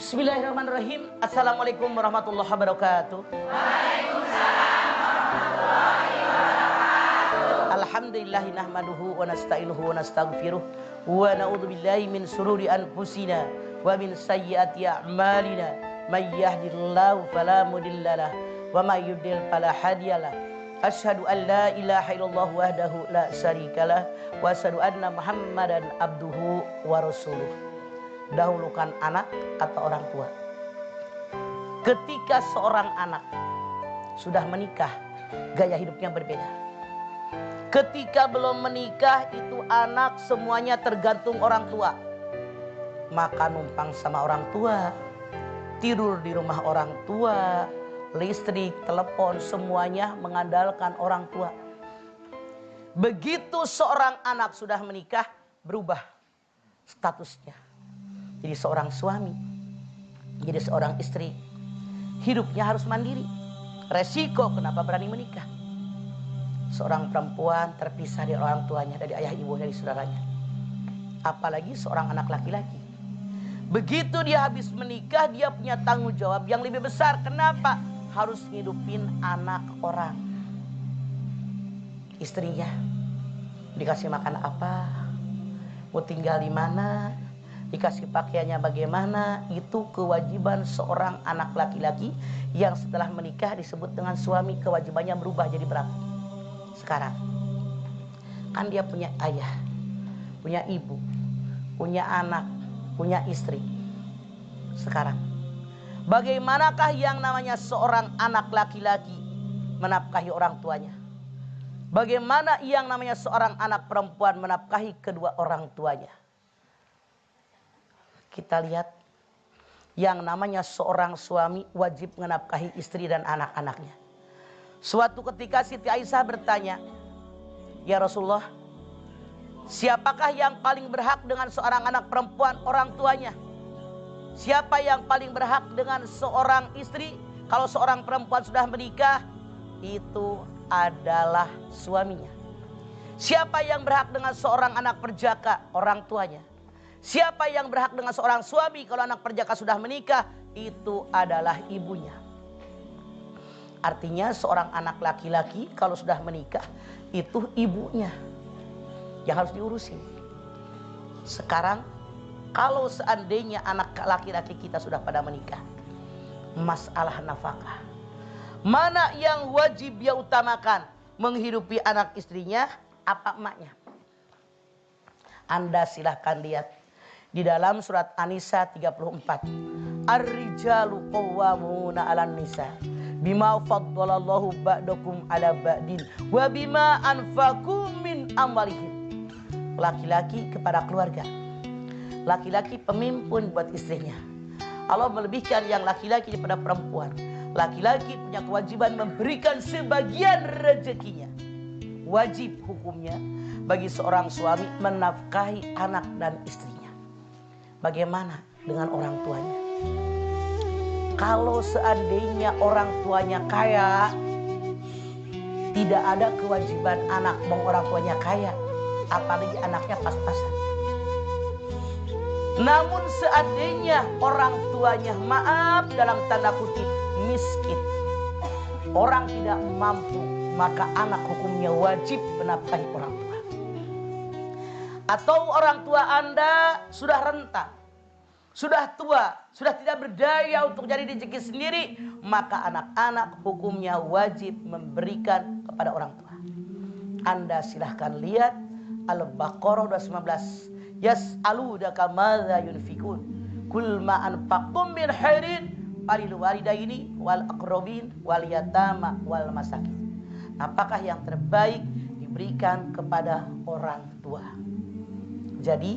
Bismillahirrahmanirrahim. Assalamualaikum warahmatullahi wabarakatuh. Waalaikumsalam warahmatullahi wabarakatuh. Alhamdulillahi nahmaduhu wa nasta'inuhu wa nastaghfiruh wa na'udzubillahi min sururi anfusina wa min sayyiati a'malina. May yahdihillahu fala mudhillalah wa may yudlil fala hadiyalah. Asyhadu an la ilaha illallah wahdahu la syarikalah wa asyhadu anna Muhammadan abduhu wa rasuluh. Dahulukan anak atau orang tua. Ketika seorang anak sudah menikah, gaya hidupnya berbeda. Ketika belum menikah, itu anak semuanya tergantung orang tua. Makan numpang sama orang tua, tidur di rumah orang tua, listrik, telepon, semuanya mengandalkan orang tua. Begitu seorang anak sudah menikah, berubah statusnya. Jadi seorang suami, jadi seorang istri, hidupnya harus mandiri. Resiko kenapa berani menikah. Seorang perempuan terpisah dari orang tuanya, dari ayah ibunya, dari saudaranya. Apalagi seorang anak laki-laki. Begitu dia habis menikah, dia punya tanggung jawab yang lebih besar. Kenapa? Harus ngidupin anak orang. Istrinya dikasih makan apa, mau tinggal di mana, dikasih pakaiannya bagaimana, itu kewajiban seorang anak laki-laki yang setelah menikah disebut dengan suami. Kewajibannya berubah jadi berapa? Sekarang kan dia punya ayah, punya ibu, punya anak, punya istri. Sekarang bagaimanakah yang namanya seorang anak laki-laki menafkahi orang tuanya? Bagaimana yang namanya seorang anak perempuan menafkahi kedua orang tuanya? Kita lihat yang namanya seorang suami wajib menafkahi istri dan anak-anaknya. Suatu ketika Siti Aisyah bertanya, "Ya Rasulullah, siapakah yang paling berhak dengan seorang anak perempuan? Orang tuanya. Siapa yang paling berhak dengan seorang istri? Kalau seorang perempuan sudah menikah, itu adalah suaminya. Siapa yang berhak dengan seorang anak perjaka? Orang tuanya. Siapa yang berhak dengan seorang suami kalau anak perjaka sudah menikah? Itu adalah ibunya." Artinya seorang anak laki-laki kalau sudah menikah, itu ibunya yang harus diurusin. Sekarang kalau seandainya anak laki-laki kita sudah pada menikah, masalah nafkah, mana yang wajib dia utamakan? Menghidupi anak istrinya apa emaknya? Anda silahkan lihat di dalam surat An-Nisa 34. Ar-rijalu qawwamuna 'alan nisa bima faddalallahu ba'dakum 'ala ba'din wa bima anfaqu min amwalihim. Laki-laki kepada keluarga. Laki-laki pemimpin buat istrinya. Allah melebihkan yang laki-laki daripada perempuan. Laki-laki punya kewajiban memberikan sebagian rezekinya. Wajib hukumnya bagi seorang suami menafkahi anak dan istrinya. Bagaimana dengan orang tuanya? Kalau seandainya orang tuanya kaya, tidak ada kewajiban anak orang tuanya kaya, apalagi anaknya pas-pasan. Namun seandainya orang tuanya, maaf dalam tanda kutip, miskin, orang tidak mampu, maka anak hukumnya wajib menafkahi orang tua. Atau orang tua Anda sudah renta, sudah tua, sudah tidak berdaya untuk cari rezeki sendiri, maka anak-anak hukumnya wajib memberikan kepada orang tua. Anda silahkan lihat Al-Baqarah 219. Yas'alunaka madza yunfikun kul ma anfaqtum min khairin falil walidaini wal aqrabin wal yatama wal masakin. Apakah yang terbaik diberikan kepada orang tua? Jadi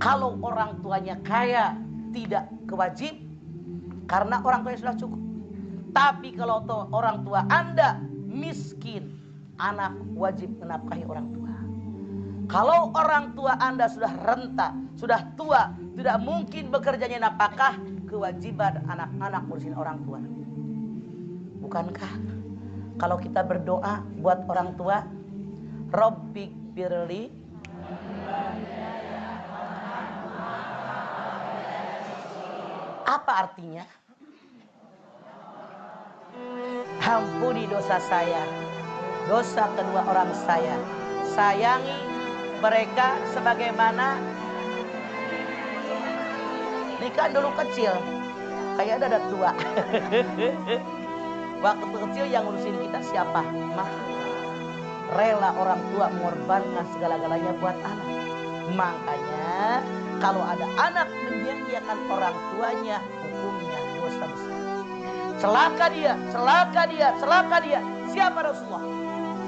kalau orang tuanya kaya tidak kewajib karena orang tuanya sudah cukup. Tapi kalau orang tua Anda miskin, anak wajib menafkahi orang tua. Kalau orang tua Anda sudah renta, sudah tua, tidak mungkin bekerjanya nafkah, kewajiban anak-anak ngurusin orang tua. Bukankah kalau kita berdoa buat orang tua, Rabbik firli, Apa artinya? Ampuni dosa saya, dosa kedua orang saya. Sayangi mereka sebagaimana. Ini kan dulu kecil, kayak ada dua. Waktu kecil yang ngurusin kita siapa? Mah. Rela orang tua mengorbankan segala-galanya buat anak. Makanya kalau ada anak menyanyiakan orang tuanya, hukumnya dosa besar. Celaka dia, celaka dia, celaka dia. Siapa Rasulullah?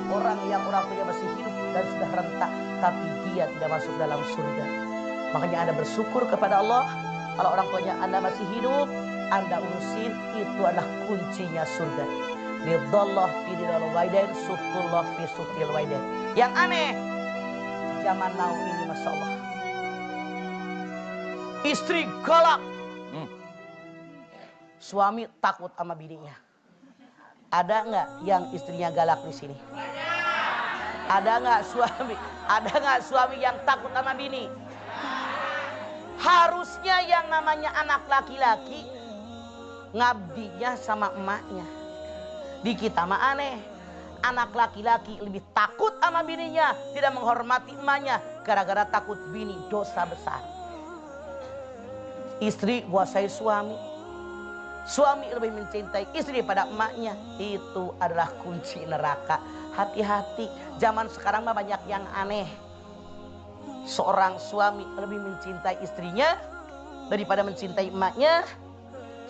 Orang yang orang tuanya masih hidup dan sudah renta, tapi dia tidak masuk dalam surga. Makanya Anda bersyukur kepada Allah. Kalau orang tuanya Anda masih hidup, Anda urusin, itu adalah kuncinya surga. Ridallah fi ridal walidain, suhtullah fi suhtil walidain. Yang aneh, zaman now ini Masya Allah, istri galak, suami takut sama bininya. Ada nggak yang istrinya galak di sini? Ada nggak suami? Ada nggak suami yang takut sama bini? Harusnya yang namanya anak laki-laki ngabdinya sama emaknya. Di kita mah aneh. Anak laki-laki lebih takut sama bininya, tidak menghormati emaknya gara-gara takut bini dosa besar. Istri kuasai suami. Suami lebih mencintai istri daripada emaknya. Itu adalah kunci neraka. Hati-hati, zaman sekarang mah banyak yang aneh. Seorang suami lebih mencintai istrinya daripada mencintai emaknya.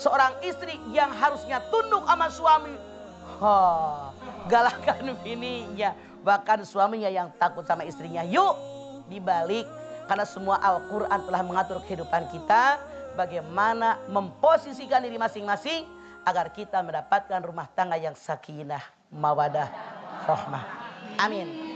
Seorang istri yang harusnya tunduk sama suami, galakan bininya. Bahkan suaminya yang takut sama istrinya. Yuk dibalik, karena semua Al-Quran telah mengatur kehidupan kita, bagaimana memposisikan diri masing-masing agar kita mendapatkan rumah tangga yang sakinah, mawadah, rahmah. Amin.